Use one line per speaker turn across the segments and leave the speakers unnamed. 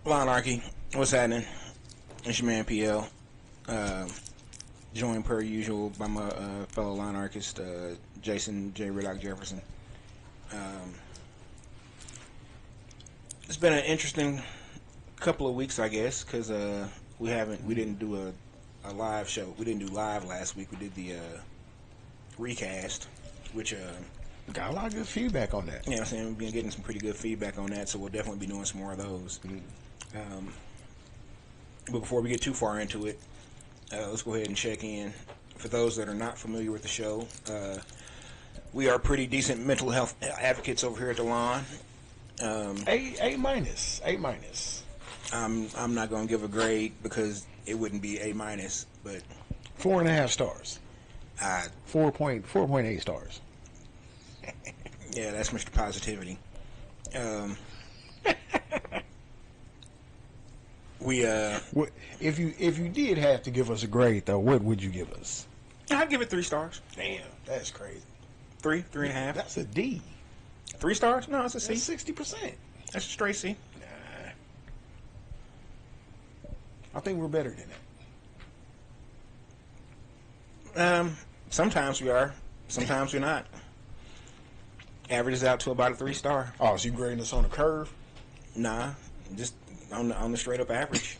Lawnarchy, what's happening? It's your man PL. Joined per usual by my fellow Lawnarchist, Jason J. Riddock Jefferson. It's been an interesting couple of weeks, I guess, because we didn't do a live show. We didn't do live last week. We did the recast, which
got a lot of good feedback on that.
Yeah, I'm saying we've been getting some pretty good feedback on that, so we'll definitely be doing some more of those. But before we get too far into it, let's go ahead and check in. For those that are not familiar with the show, we are pretty decent mental health advocates over here at the Lawn.
A minus.
I'm not gonna give a grade because it wouldn't be A minus, but
4.5 stars. 4.8 stars.
Yeah, that's Mr. Positivity.
What if you did have to give us a grade though? What would you give us?
I'd give it 3 stars.
Damn, that's crazy.
3.5.
That's a D.
3 stars? No, it's a C.
That's 60%.
That's a straight C.
Nah, I think we're better than
that. Sometimes we are. Sometimes we're not. Averages out to about a 3 star.
Oh, so you grading us on a curve?
Nah, just on the straight up average.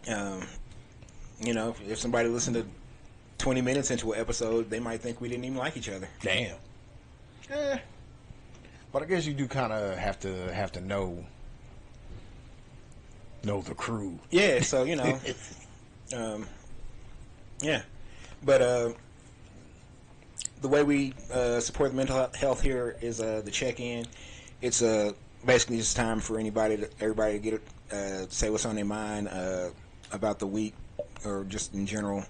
You know, if somebody listened to 20 minutes into an episode, they might think we didn't even like each other.
Damn. But I guess you do kind of have to know the crew.
Yeah, so you know, yeah. But the way we support the mental health here is the check-in. It's basically just time for everybody to get say what's on their mind about the week or just in general.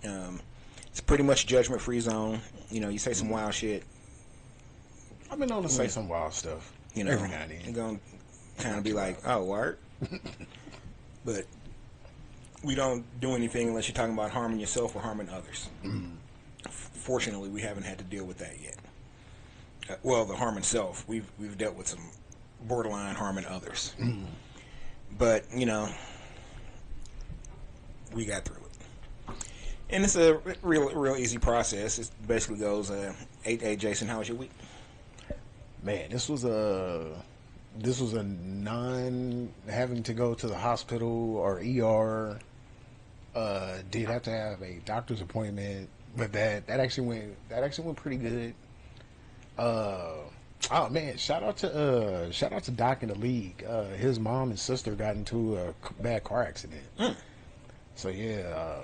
It's pretty much a judgment-free zone. You know, you say some wild shit.
I've been known to say some wild stuff.
You know,
every now and then.
You're gonna kind of be like, "Oh, word," but we don't do anything unless you're talking about harming yourself or harming others. Fortunately, we haven't had to deal with that yet. Well, the harming self, we've dealt with some borderline harming others, but you know, we got through it, and it's a real easy process. It basically goes, "Hey, Jason, how was your week?"
Man, this was a non having to go to the hospital or ER. Did have to have a doctor's appointment, but that actually went pretty good. Oh man, shout out to Doc in the league. His mom and sister got into a bad car accident. So yeah,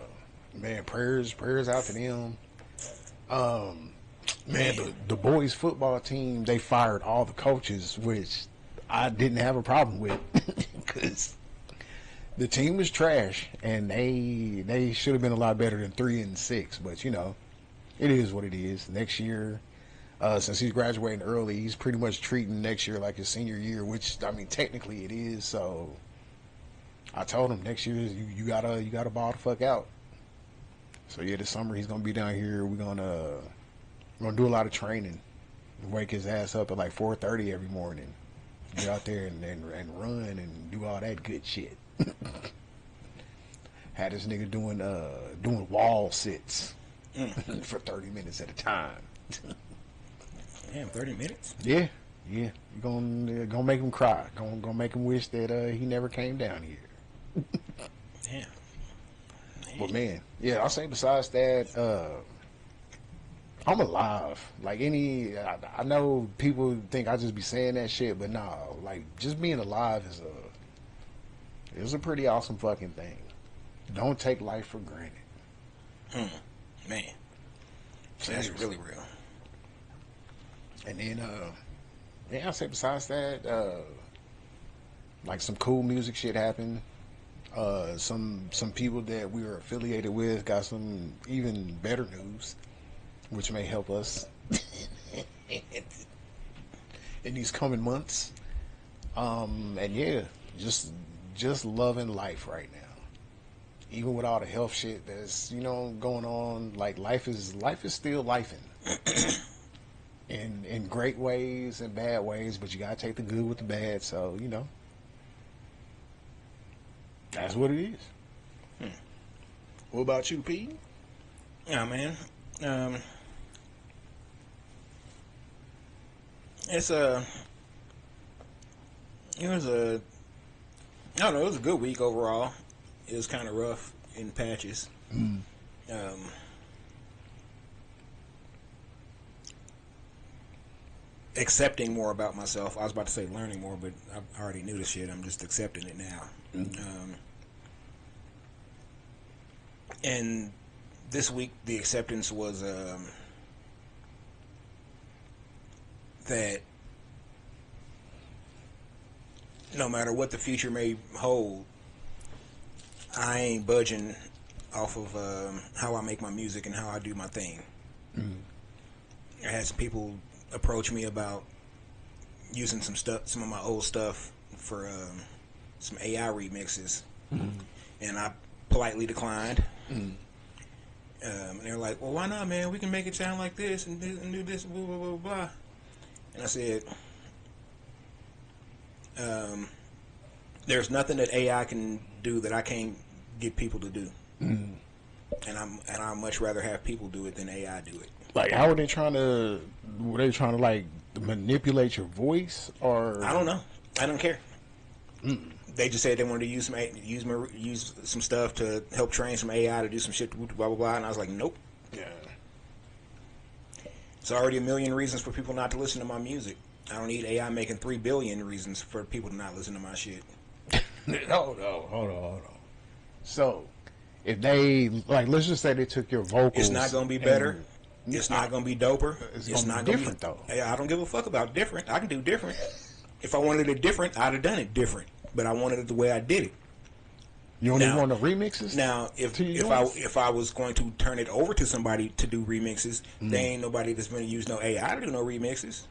man, prayers out to them. Man, the boys football team, they fired all the coaches, which I didn't have a problem with because the team was trash and they should have been a lot better than 3-6. But you know, it is what it is. Next year, since he's graduating early, he's pretty much treating next year like his senior year, which I mean technically it is. So I told him next year you gotta ball the fuck out. So yeah, this summer he's gonna be down here. We're gonna do a lot of training. Wake his ass up at like 4:30 every morning. Get out there and run and do all that good shit. Had this nigga doing wall sits for 30 minutes at a time.
Damn, 30 minutes?
Yeah. You're gonna make him cry. Gonna make him wish that he never came down here.
Damn.
But man, yeah, I'll say besides that, I'm alive. Like I know people think I just be saying that shit, but nah, like just being alive is a pretty awesome fucking thing. Don't take life for granted.
Man, so that's really real.
And then, yeah, I'll say besides that, like some cool music shit happened. Some people that we were affiliated with got some even better news, which may help us in these coming months. And yeah, just loving life right now. Even with all the health shit that's, you know, going on, like life is still lifing. In great ways and bad ways, but you gotta take the good with the bad. So, you know, That's what it is.
What about you, Pete?
Yeah, man. It's it was a, I don't know, it was a good week overall. It was kind of rough in patches. Accepting more about myself. I was about to say learning more, but I already knew this shit. I'm just accepting it now. And this week, the acceptance was that no matter what the future may hold, I ain't budging off of how I make my music and how I do my thing. I had some people approach me about using some of my old stuff for some AI remixes, and I politely declined. And they're like, "Well, why not, man? We can make it sound like this and do this, blah blah blah blah." And I said, "There's nothing that AI can do that I can't get people to do." And I'd much rather have people do it than AI do it.
Like, how are they trying to? Were they trying to like manipulate your voice, or
I don't know. I don't care. They just said they wanted to use some stuff to help train some AI to do some shit, blah blah blah. And I was like, nope.
Yeah.
It's already a million reasons for people not to listen to my music. I don't need AI making 3 billion reasons for people to not listen to my shit.
Hold on. So, if they like, let's just say they took your vocals,
it's not going to be better. It's not going to be doper.
It's not different though.
I don't give a fuck about different. I can do different. If I wanted it different, I'd have done it different. But I wanted it the way I did it.
You only want the remixes?
Now, if I was going to turn it over to somebody to do remixes, there ain't nobody that's going to use no AI to do no remixes.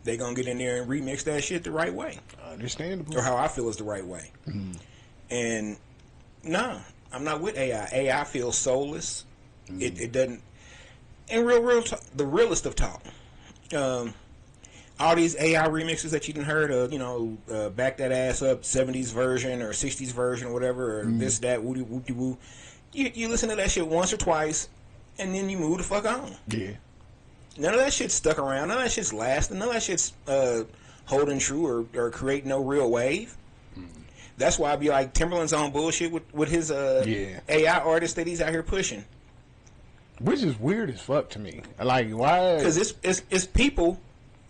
They gonna get in there and remix that shit the right way.
Understandable.
Or how I feel is the right way. And no, I'm not with AI. AI feels soulless. It doesn't. And the realest of talk. All these AI remixes that you done heard of, back that ass up, 70s version or 60s version or whatever, or this, that, woody, whoopty woo. You listen to that shit once or twice, and then you move the fuck on.
Yeah.
None of that shit's stuck around. None of that shit's lasting. None of that shit's holding true or creating no real wave. That's why I be like, Timberland's on bullshit with his AI artist that he's out here pushing.
Which is weird as fuck to me. Like, why?
Because it's people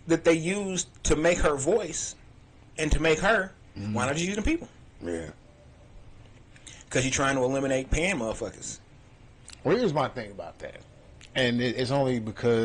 that they use to make her voice and to make her. Why not just use them people?
Yeah.
Because you're trying to eliminate pan motherfuckers.
Well, here's my thing about that. And it's only because